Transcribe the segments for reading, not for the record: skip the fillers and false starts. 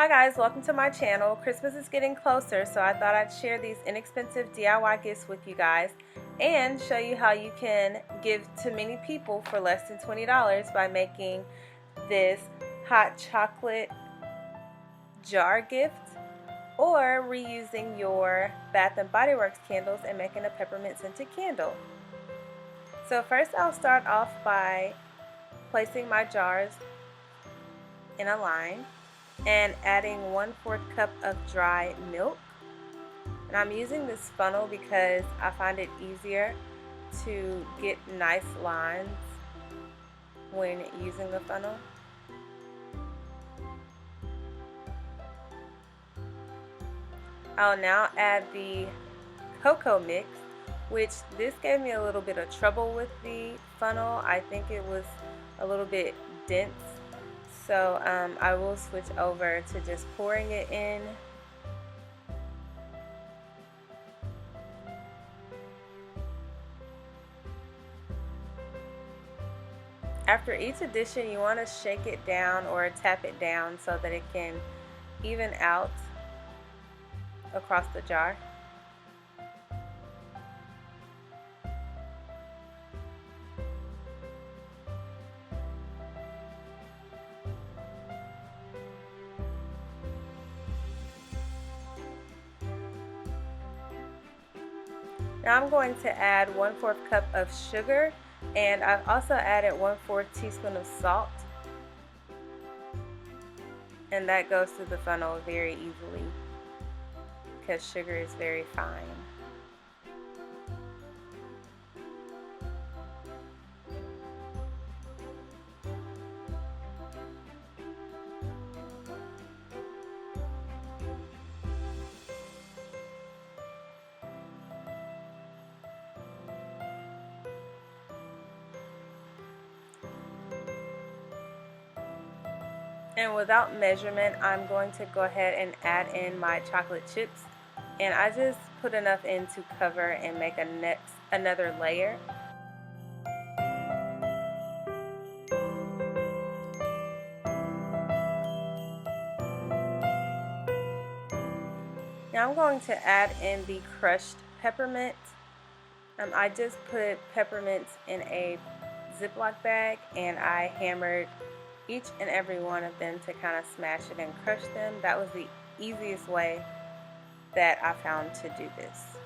Hi guys, welcome to my channel. Christmas is getting closer, so I thought I'd share these inexpensive DIY gifts with you guys and show you how you can give to many people for less than $20 by making this hot chocolate jar gift or reusing your Bath and Body Works candles and making a peppermint scented candle. So first I'll start off by placing my jars in a line and adding 1/4 cup of dry milk. And I'm using this funnel because I find it easier to get nice lines when using the funnel. I'll now add the cocoa mix, which this gave me a little bit of trouble with the funnel. I think it was a little bit dense. So I will switch over to just pouring it in. After each addition, you want to shake it down or tap it down so that it can even out across the jar. Now I'm going to add 1/4 cup of sugar, and I've also added 1/4 teaspoon of salt, and that goes through the funnel very easily because sugar is very fine. And without measurement, I'm going to go ahead and add in my chocolate chips, and I just put enough in to cover and make another layer. Now I'm going to add in the crushed peppermint. I just put peppermints in a Ziploc bag and I hammered each and every one of them to kind of smash it and crush them. That was the easiest way that I found to do this.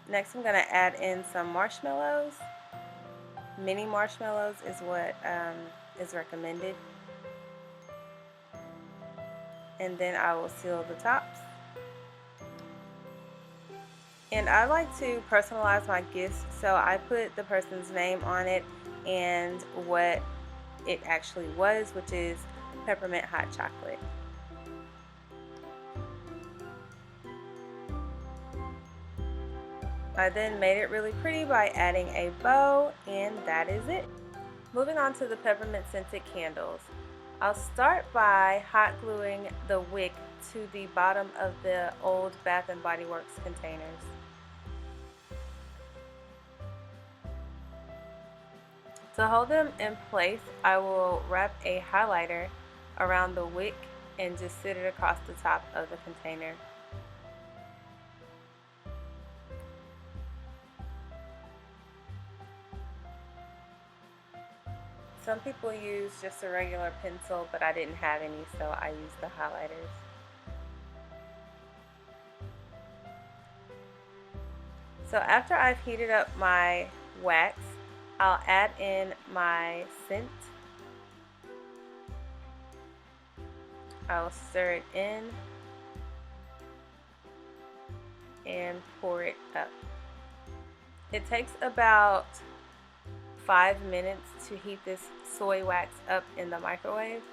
Next I'm going to add in some marshmallows. Mini marshmallows is what is recommended. And then I will seal the tops. And I like to personalize my gifts, so I put the person's name on it and what it actually was, which is peppermint hot chocolate. I then made it really pretty by adding a bow, and that is it. Moving on to the peppermint scented candles. I'll start by hot gluing the wick to the bottom of the old Bath and Body Works containers. To hold them in place, I will wrap a highlighter around the wick and just sit it across the top of the container. Some people use just a regular pencil, but I didn't have any, so I used the highlighters. So after I've heated up my wax, I'll add in my scent. I'll stir it in and pour it up. It takes about 5 minutes to heat this soy wax up in the microwave.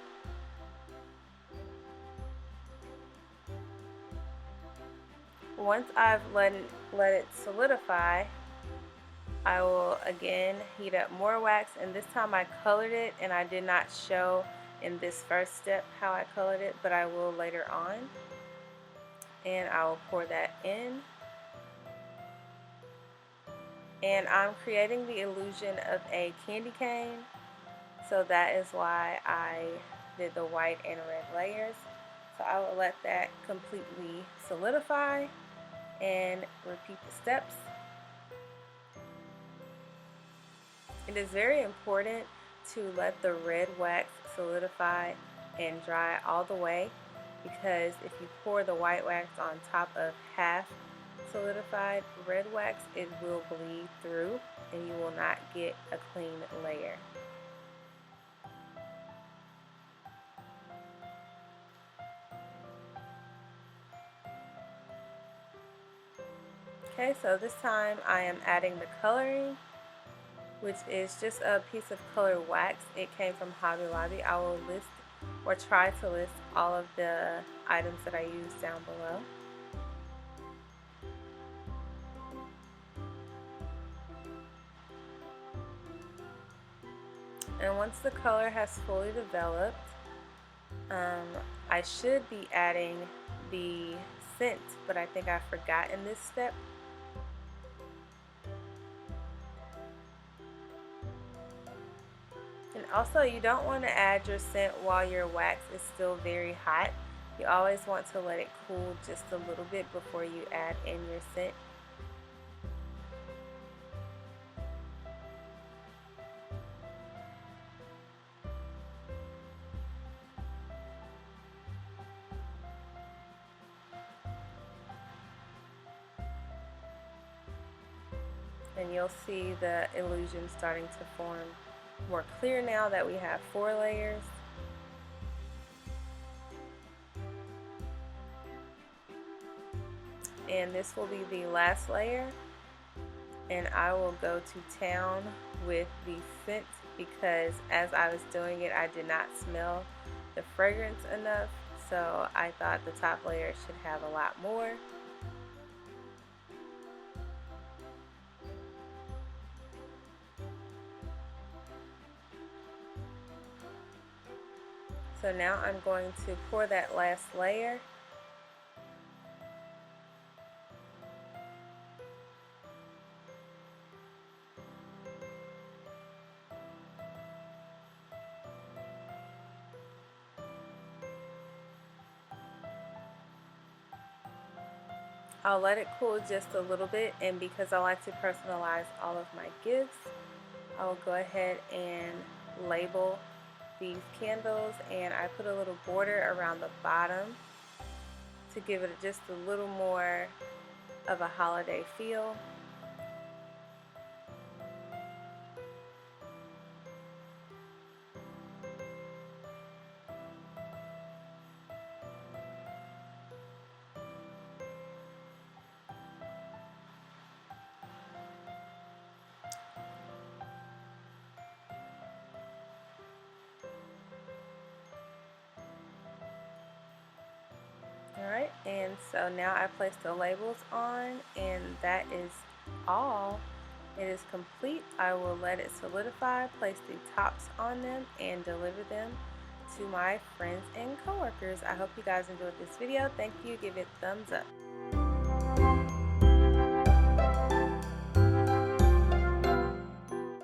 Once I've let it solidify, I will again heat up more wax, and this time I colored it, and I did not show in this first step how I colored it, but I will later on. And I will pour that in. And I'm creating the illusion of a candy cane So that is why I did the white and red layers. So I will let that completely solidify and repeat the steps. It is very important to let the red wax solidify and dry all the way, because if you pour the white wax on top of half solidified red wax, it will bleed through and you will not get a clean layer. Okay, so this time I am adding the coloring, which is just a piece of color wax. It came from Hobby Lobby. I will list or try to list all of the items that I use down below. And once the color has fully developed, I should be adding the scent, but I think I forgot in this step. And also, you don't want to add your scent while your wax is still very hot. You always want to let it cool just a little bit before you add in your scent. And you'll see the illusion starting to form more clear now that we have 4 layers. And this will be the last layer, and I will go to town with the scent, because as I was doing it I did not smell the fragrance enough, so I thought the top layer should have a lot more. So now I'm going to pour that last layer. I'll let it cool just a little bit, and because I like to personalize all of my gifts, I will go ahead and label these candles, and I put a little border around the bottom to give it just a little more of a holiday feel. Alright, and so now I place the labels on, and that is all. It is complete. I will let it solidify, place the tops on them, and deliver them to my friends and coworkers. I hope you guys enjoyed this video. Thank you. Give it a thumbs up.